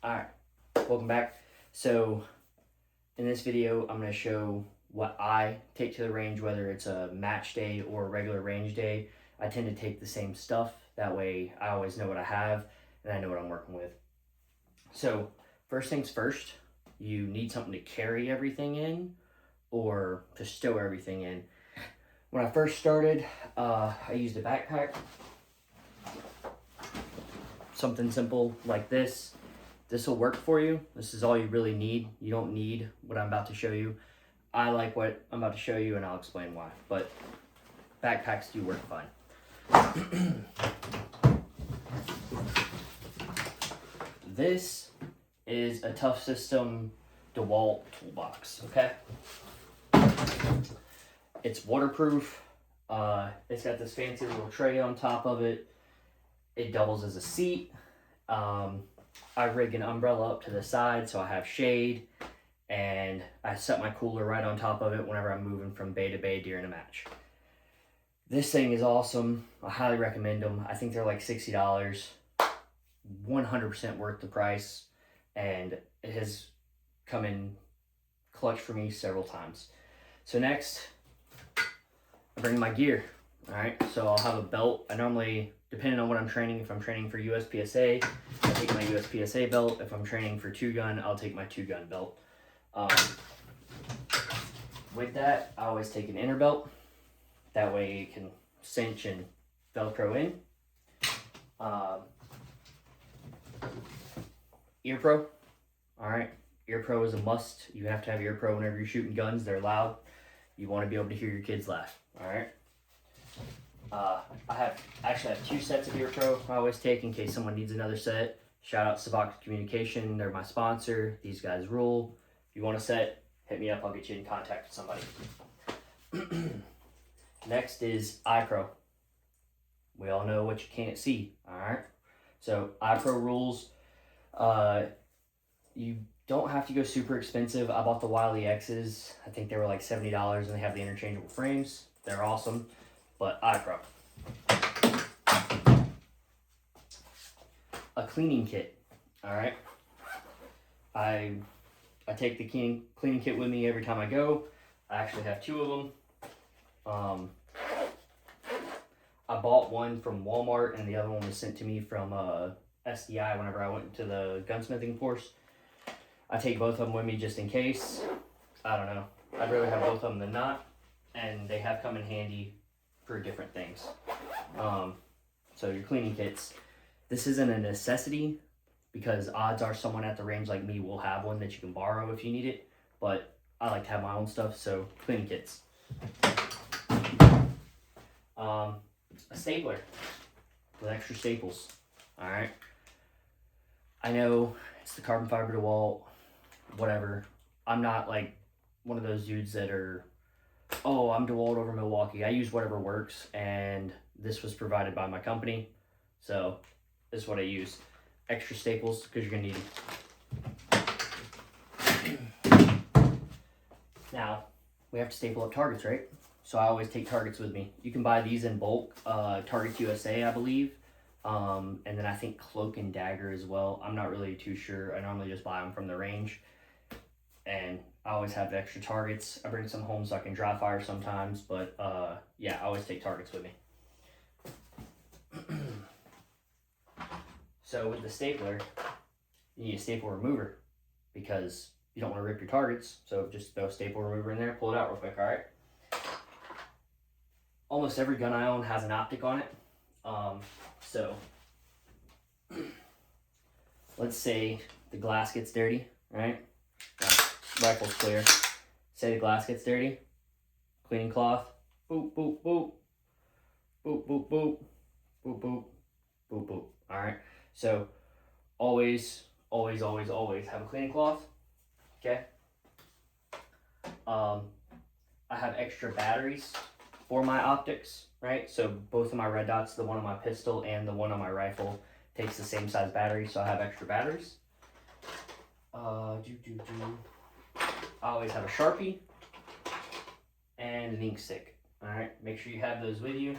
Alright, welcome back. So, in this video, I'm going to show what I take to the range, whether it's a match day or a regular range day. I tend to take the same stuff. That way, I always know what I have and I know what I'm working with. So, first things first, you need something to carry everything in or to stow everything in. When I first started, I used a backpack. Something simple like this. This will work for you. This is all you really need. You don't need what I'm about to show you. I like what I'm about to show you and I'll explain why. But backpacks do work fine. This is a Tough System DeWalt toolbox, okay? It's waterproof. It's got this fancy little tray on top of it. It doubles as a seat. I rig an umbrella up to the side so I have shade, and I set my cooler right on top of it whenever I'm moving from bay to bay during a match. This thing is awesome. I highly recommend them. I think they're like $60. 100% worth the price, and it has come in clutch for me several times. So next, I bring my gear. Alright, so I'll have a belt. I normally, depending on what I'm training, if I'm training for USPSA, I take my USPSA belt. If I'm training for 2-gun, I'll take my 2-gun belt. With that, I always take an inner belt. That way it can cinch and Velcro in. Ear Pro. Alright, Ear Pro is a must. You have to have Ear Pro whenever you're shooting guns. They're loud. You want to be able to hear your kids laugh. Alright. I actually have 2 sets of Ear Pro I always take in case someone needs another set. Shout out Sabaka Communication, they're my sponsor. These guys rule. If you want a set, hit me up, I'll get you in contact with somebody. Next is Eye Pro. We all know what you can't see, alright? So Eye Pro rules. You don't have to go super expensive. I bought the Wiley X's. I think they were like $70 and they have the interchangeable frames. They're awesome. But Eye Pro. A cleaning kit. Alright. I take the cleaning kit with me every time I go. I actually have 2 of them. I bought one from Walmart and the other one was sent to me from SDI whenever I went to the gunsmithing course. I take both of them with me just in case. I don't know. I'd rather have both of them than not. And they have come in handy for different things. So your cleaning kits. This isn't a necessity because odds are someone at the range like me will have one that you can borrow if you need it. But I like to have my own stuff, so cleaning kits. A stapler with extra staples. Alright. I know it's the carbon fiber DeWalt, whatever. I'm not like one of those dudes that are, oh, I'm DeWalt over Milwaukee. I use whatever works, and this was provided by my company. So this is what I use. Extra staples, because you're going to need them. Now, we have to staple up targets, right? So I always take targets with me. You can buy these in bulk. Targets USA, I believe. And then I think Cloak and Dagger as well. I'm not really too sure. I normally just buy them from the range. And I always have extra targets. I bring some home so I can dry fire sometimes. But yeah, I always take targets with me. So with the stapler, you need a staple remover because you don't want to rip your targets. So just throw a staple remover in there, pull it out real quick, alright? Almost every gun I own has an optic on it. So let's say the glass gets dirty, right? Rifle's clear. Say the glass gets dirty. Cleaning cloth. Boop, boop, boop. Boop, boop, boop. Boop, boop. Boop, boop. Alright. So always, always, always, always have a cleaning cloth. Okay. I have extra batteries for my optics, right? So both of my red dots, the one on my pistol and the one on my rifle, takes the same size battery, so I have extra batteries. I always have a Sharpie and an ink stick. Alright, make sure you have those with you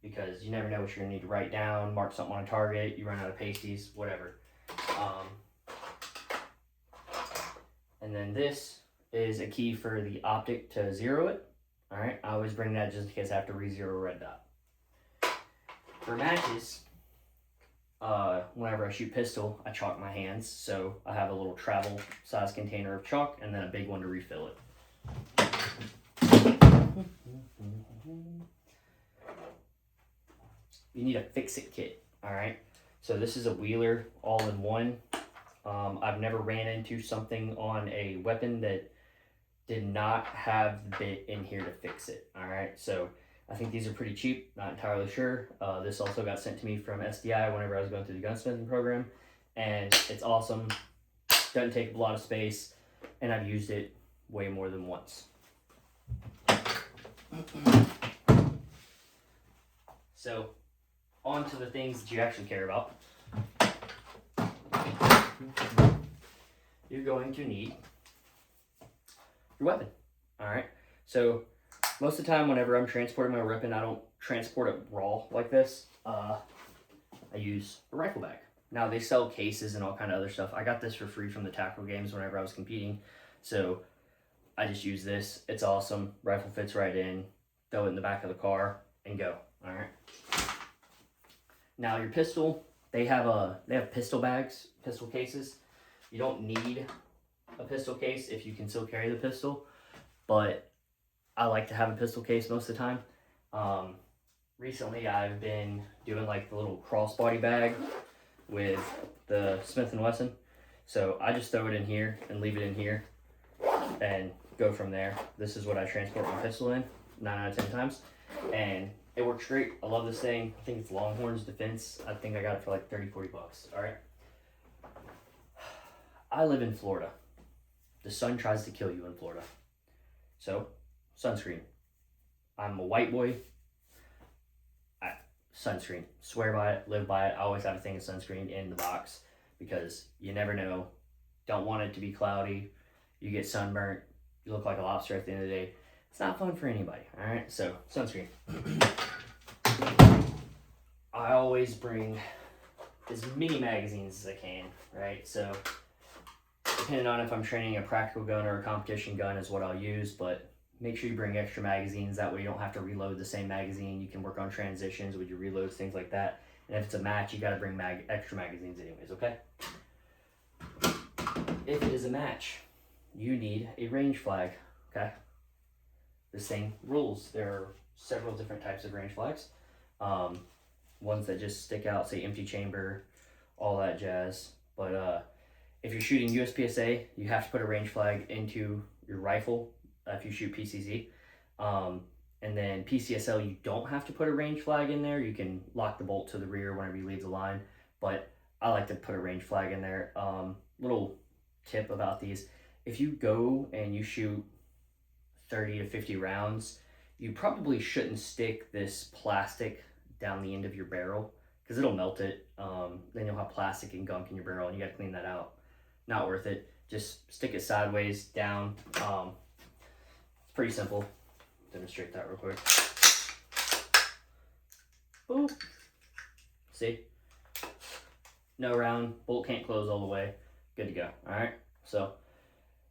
because you never know what you're going to need to write down, mark something on a target, you run out of pasties, whatever. And then this is a key for the optic to zero it. All right, I always bring that just in case I have to re-zero a red dot. For matches, whenever I shoot pistol, I chalk my hands. So I have a little travel size container of chalk and then a big one to refill it. You need a fix-it kit, all right? So this is a Wheeler all-in-one. I've never ran into something on a weapon that did not have the bit in here to fix it, all right? So I think these are pretty cheap, not entirely sure. This also got sent to me from SDI whenever I was going through the gunsmithing program, and it's awesome. Doesn't take a lot of space, and I've used it way more than once. So, on to the things that you actually care about. You're going to need your weapon. All right. So, most of the time, whenever I'm transporting my weapon, I don't transport it raw like this. I use a rifle bag. Now, they sell cases and all kind of other stuff. I got this for free from the tackle games whenever I was competing. So, I just use this. It's awesome. Rifle fits right in. Throw it in the back of the car and go. All right. Now, your pistol, they have pistol bags, pistol cases. You don't need a pistol case if you can still carry the pistol, but I like to have a pistol case most of the time. Recently, I've been doing like the little crossbody bag with the Smith & Wesson. So I just throw it in here and leave it in here and go from there. This is what I transport my pistol in 9 out of 10 times. And it works great. I love this thing. I think it's Longhorns Defense. I think I got it for like 30-40 bucks. All right. I live in Florida. The sun tries to kill you in Florida. So, sunscreen. I'm a white boy. Sunscreen. Swear by it, live by it. I always have a thing of sunscreen in the box because you never know. Don't want it to be cloudy. You get sunburnt. You look like a lobster at the end of the day. It's not fun for anybody, all right? So, sunscreen. I always bring as many magazines as I can, right? So, depending on if I'm training a practical gun or a competition gun is what I'll use, but make sure you bring extra magazines. That way you don't have to reload the same magazine. You can work on transitions with your reloads, things like that. And if it's a match, you got to bring extra magazines anyways, okay? If it is a match, you need a range flag, okay? The same rules. There are several different types of range flags. Ones that just stick out, say empty chamber, all that jazz. But if you're shooting USPSA, you have to put a range flag into your rifle if you shoot PCZ. And then PCSL, you don't have to put a range flag in there. You can lock the bolt to the rear whenever you leave the line. But I like to put a range flag in there. Little tip about these. If you go and you shoot 30 to 50 rounds, you probably shouldn't stick this plastic down the end of your barrel because it'll melt it. Then you'll have plastic and gunk in your barrel and you got to clean that out. Not worth it. Just stick it sideways down. It's pretty simple. Demonstrate that real quick. Boop. See? No round. Bolt can't close all the way. Good to go. Alright? So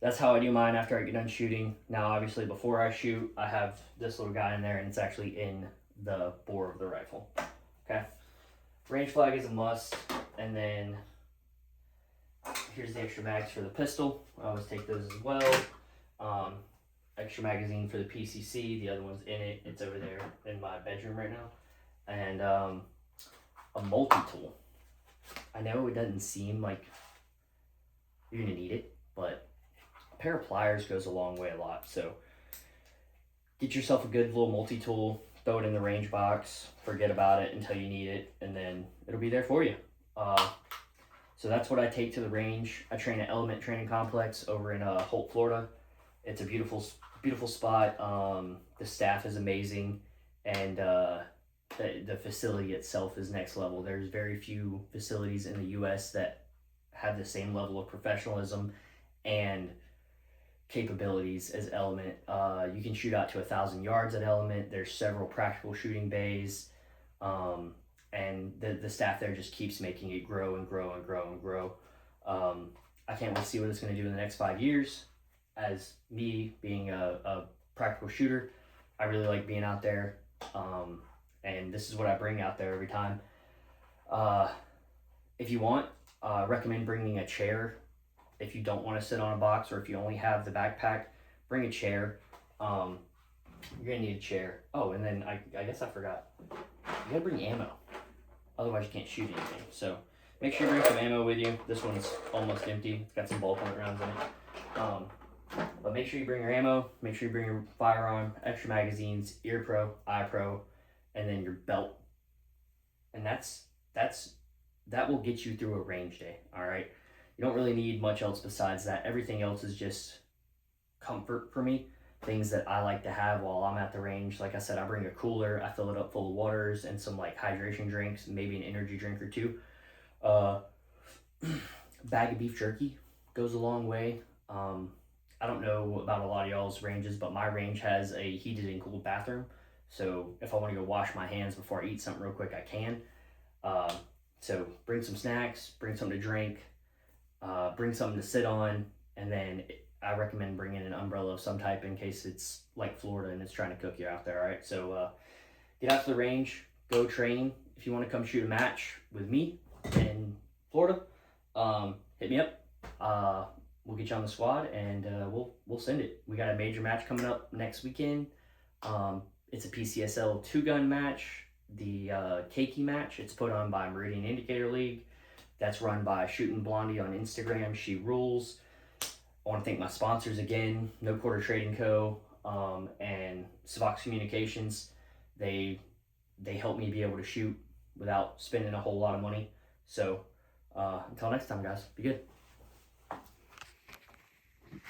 that's how I do mine after I get done shooting. Now obviously before I shoot, I have this little guy in there and it's actually in the bore of the rifle. Okay? Range flag is a must. And then here's the extra mags for the pistol. I always take those as well. Extra magazine for the PCC. The other one's in it. It's over there in my bedroom right now. And a multi-tool. I know it doesn't seem like you're going to need it, but a pair of pliers goes a long way a lot. So get yourself a good little multi-tool. Throw it in the range box. Forget about it until you need it. And then it'll be there for you. So that's what I take to the range. I train at Element Training Complex over in Holt, Florida. It's a beautiful spot. The staff is amazing, and the facility itself is next level. There's very few facilities in the U.S. that have the same level of professionalism and capabilities as Element. You can shoot out to 1,000 yards at Element. There's several practical shooting bays. And the staff there just keeps making it grow and grow and grow and grow. I can't wait to see what it's going to do in the next 5 years. As me being a practical shooter, I really like being out there, and this is what I bring out there every time. Uh, if you want, recommend bringing a chair. If you don't want to sit on a box, or if you only have the backpack, bring a chair. You're gonna need a chair. Oh, and then I guess I forgot. You gotta bring ammo. Otherwise, you can't shoot anything. So make sure you bring some ammo with you. This one's almost empty. It's got some ballpoint rounds in it. But make sure you bring your ammo. Make sure you bring your firearm, extra magazines, ear pro, eye pro, and then your belt. And that will get you through a range day. All right. You don't really need much else besides that. Everything else is just comfort for me. Things that I like to have while I'm at the range. Like I said, I bring a cooler, I fill it up full of waters and some like hydration drinks, maybe an energy drink or two. Bag of beef jerky goes a long way. I don't know about a lot of y'all's ranges, but my range has a heated and cooled bathroom. So if I want to go wash my hands before I eat something real quick, I can. So bring some snacks, bring something to drink, bring something to sit on, and then I recommend bringing an umbrella of some type in case it's like Florida and it's trying to cook you out there. All right, so get out to the range, go train. If you want to come shoot a match with me in Florida, hit me up. We'll get you on the squad and we'll send it. We got a major match coming up next weekend. It's a PCSL 2-gun match, the Keiki match. It's put on by Meridian Indicator League. That's run by Shooting Blondie on Instagram. She rules. I want to thank my sponsors again, No Quarter Trading Co. And Savox Communications. They help me be able to shoot without spending a whole lot of money. So until next time, guys, be good.